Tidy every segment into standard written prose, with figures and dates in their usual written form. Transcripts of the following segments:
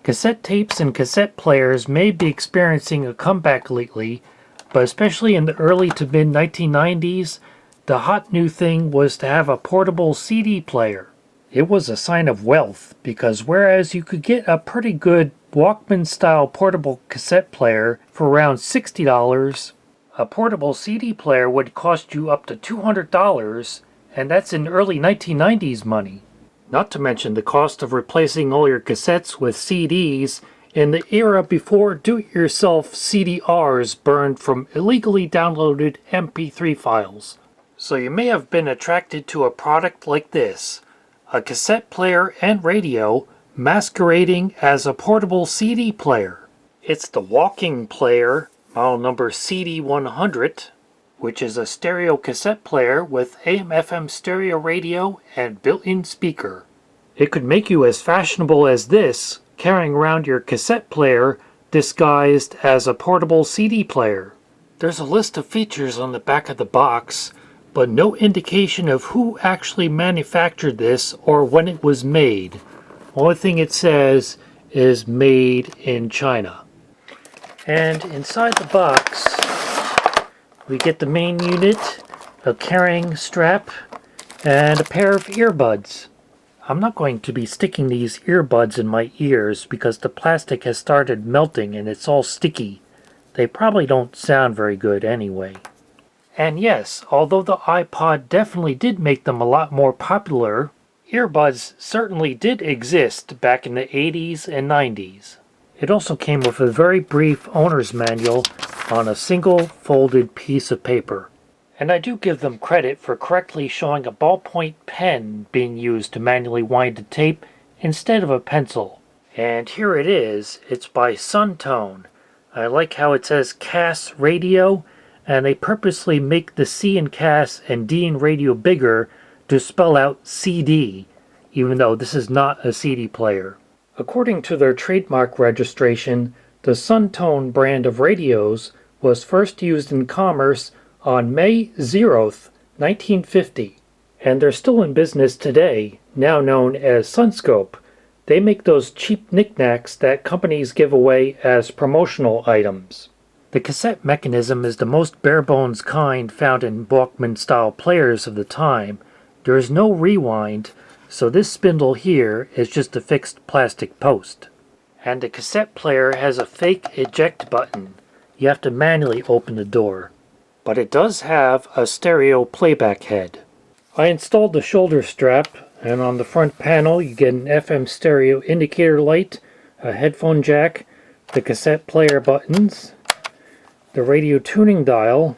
Cassette tapes and cassette players may be experiencing a comeback lately, but especially in the early to mid 1990s, the hot new thing was to have a portable CD player. It was a sign of wealth because whereas you could get a pretty good Walkman-style portable cassette player for around $60, a portable CD player would cost you up to $200, and that's in early 1990s money. Not to mention the cost of replacing all your cassettes with CDs in the era before do-it-yourself CDRs burned from illegally downloaded MP3 files. So you may have been attracted to a product like this, a cassette player and radio masquerading as a portable CD player. It's the Walking Player, model number CD100, which is a stereo cassette player with AM/FM stereo radio and built-in speaker. It could make you as fashionable as this, carrying around your cassette player disguised as a portable CD player. There's a list of features on the back of the box, but no indication of who actually manufactured this or when it was made. Only thing it says is made in China. And inside the box, we get the main unit, a carrying strap, and a pair of earbuds. I'm not going to be sticking these earbuds in my ears because the plastic has started melting and it's all sticky. They probably don't sound very good anyway. And yes, although the iPod definitely did make them a lot more popular, earbuds certainly did exist back in the 80s and 90s. It also came with a very brief owner's manual on a single folded piece of paper. And I do give them credit for correctly showing a ballpoint pen being used to manually wind the tape instead of a pencil. And here it is. It's by Suntone. I like how it says Cass Radio, and they purposely make the C in Cass and D in Radio bigger to spell out CD, even though this is not a CD player. According to their trademark registration, the Suntone brand of radios was first used in commerce on May 0th, 1950, and they're still in business today, now known as Sunscope. They make those cheap knickknacks that companies give away as promotional items. The cassette mechanism is the most bare-bones kind found in Walkman-style players of the time. There is no rewind, so this spindle here is just a fixed plastic post. And the cassette player has a fake eject button. You have to manually open the door. But it does have a stereo playback head. I installed the shoulder strap, and on the front panel you get an FM stereo indicator light, a headphone jack, the cassette player buttons, the radio tuning dial.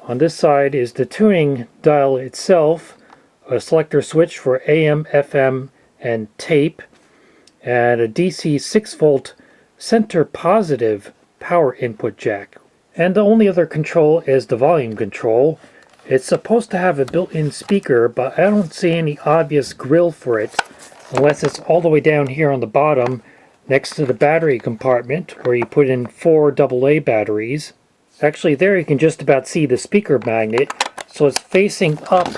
On this side is the tuning dial itself, a selector switch for AM, FM, and tape, and a DC 6-volt center positive power input jack. And the only other control is the volume control. It's supposed to have a built-in speaker, but I don't see any obvious grill for it, unless it's all the way down here on the bottom, next to the battery compartment, where you put in 4 AA batteries. Actually, there you can just about see the speaker magnet, so it's facing up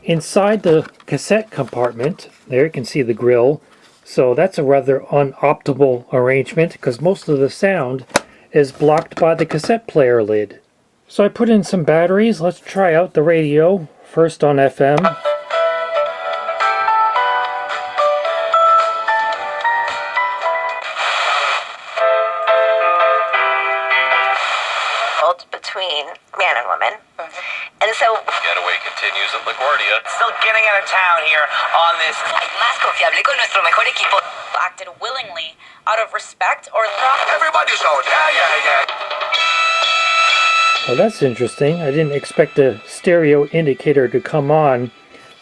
inside the cassette compartment. There you can see the grill. So that's a rather unoptimal arrangement, because most of the sound is blocked by the cassette player lid. So I put in some batteries. Let's try out the radio, first on FM. Between man and woman. And so Getaway continues at LaGuardia. Still getting out of town here on this. más confiable con nuestro mejor equipo. Acted willingly out of respect or Everybody's out. Yeah. Well, that's interesting. I didn't expect the stereo indicator to come on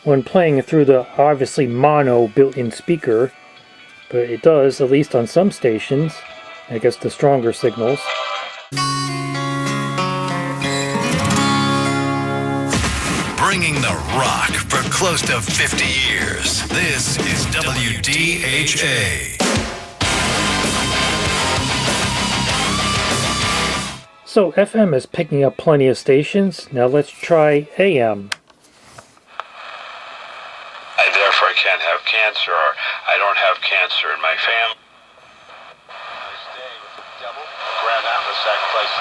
when playing through the obviously mono built-in speaker, but it does, at least on some stations. I guess the stronger signals. Bringing the rock for close to 50 years. This is WDHA. So FM is picking up plenty of stations. Now let's try AM. I therefore can't have cancer, or I don't have cancer in my family. sacrifice.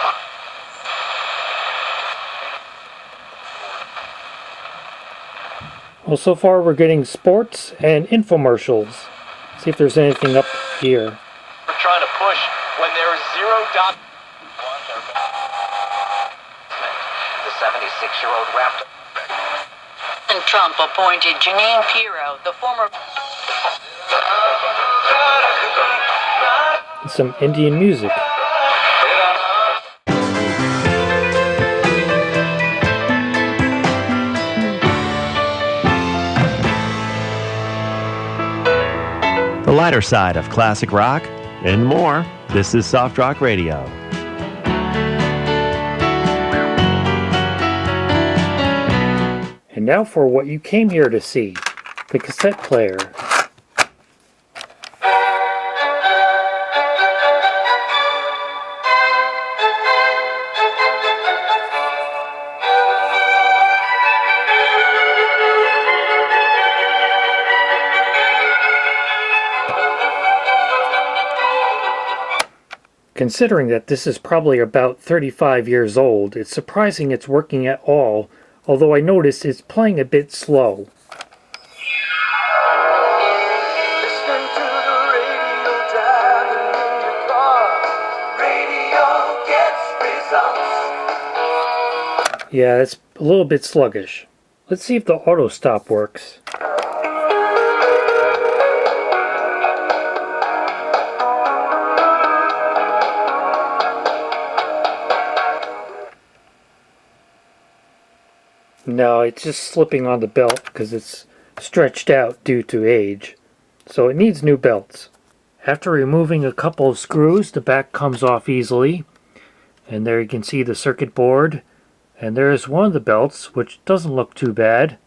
Well, so far we're getting sports and infomercials. See if there's anything up here. We're trying to push when there is $0. The 76-year-old raptor. And Trump appointed Janine Pirro, the former... Some Indian music. The lighter side of classic rock and more. This is Soft Rock Radio. And now for what you came here to see, the cassette player. Considering that this is probably about 35 years old, it's surprising it's working at all, although I notice it's playing a bit slow. Listening to the radio, driving in your car. Radio gets results. Yeah, it's a little bit sluggish. Let's see if the auto stop works. No, it's just slipping on the belt because it's stretched out due to age. So it needs new belts. After removing a couple of screws, the back comes off easily. And there you can see the circuit board. And there's one of the belts, which doesn't look too bad.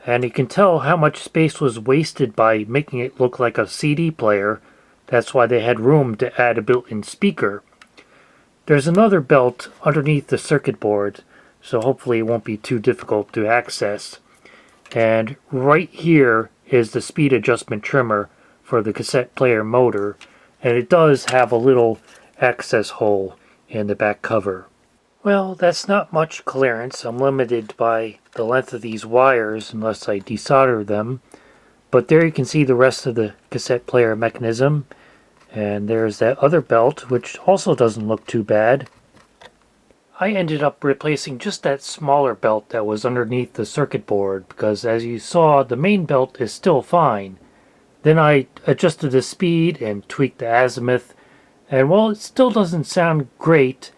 And you can tell how much space was wasted by making it look like a CD player. That's why they had room to add a built-in speaker. There's another belt underneath the circuit board, so hopefully it won't be too difficult to access. And right here is the speed adjustment trimmer for the cassette player motor, and it does have a little access hole in the back cover. Well, that's not much clearance. I'm limited by the length of these wires unless I desolder them. But there you can see the rest of the cassette player mechanism. And there's that other belt, which also doesn't look too bad. I ended up replacing just that smaller belt that was underneath the circuit board because, as you saw, the main belt is still fine. Then I adjusted the speed and tweaked the azimuth, and while it still doesn't sound great,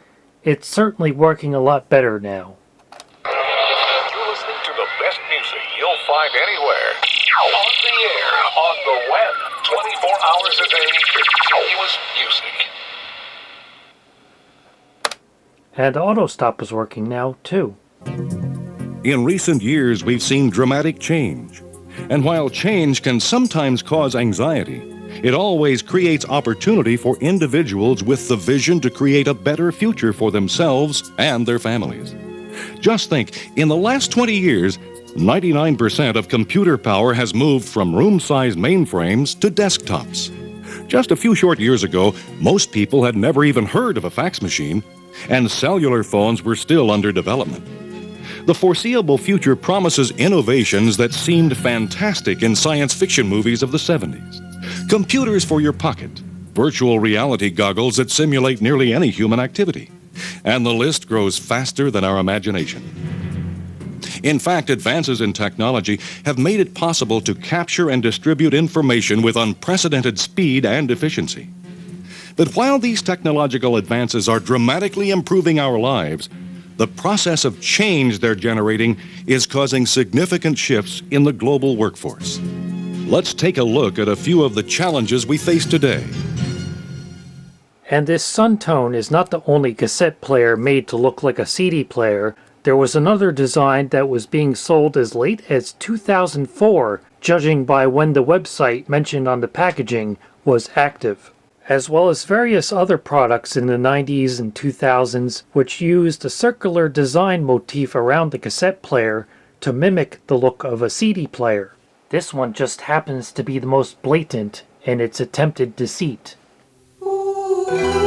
it's certainly working a lot better now. You're listening to the best music you'll find anywhere. On the air, on the web, 24 hours a day, continuous music. And auto stop is working now, too. In recent years, we've seen dramatic change. And while change can sometimes cause anxiety, it always creates opportunity for individuals with the vision to create a better future for themselves and their families. Just think, in the last 20 years, 99% of computer power has moved from room-sized mainframes to desktops. Just a few short years ago, most people had never even heard of a fax machine, and cellular phones were still under development. The foreseeable future promises innovations that seemed fantastic in science fiction movies of the 70s. Computers for your pocket, virtual reality goggles that simulate nearly any human activity, and the list grows faster than our imagination. In fact, advances in technology have made it possible to capture and distribute information with unprecedented speed and efficiency. But while these technological advances are dramatically improving our lives, the process of change they're generating is causing significant shifts in the global workforce. Let's take a look at a few of the challenges we face today. And this Suntone is not the only cassette player made to look like a CD player. There was another design that was being sold as late as 2004, judging by when the website mentioned on the packaging was active, as well as various other products in the 90s and 2000s which used a circular design motif around the cassette player to mimic the look of a CD player. This one just happens to be the most blatant in its attempted deceit. Ooh.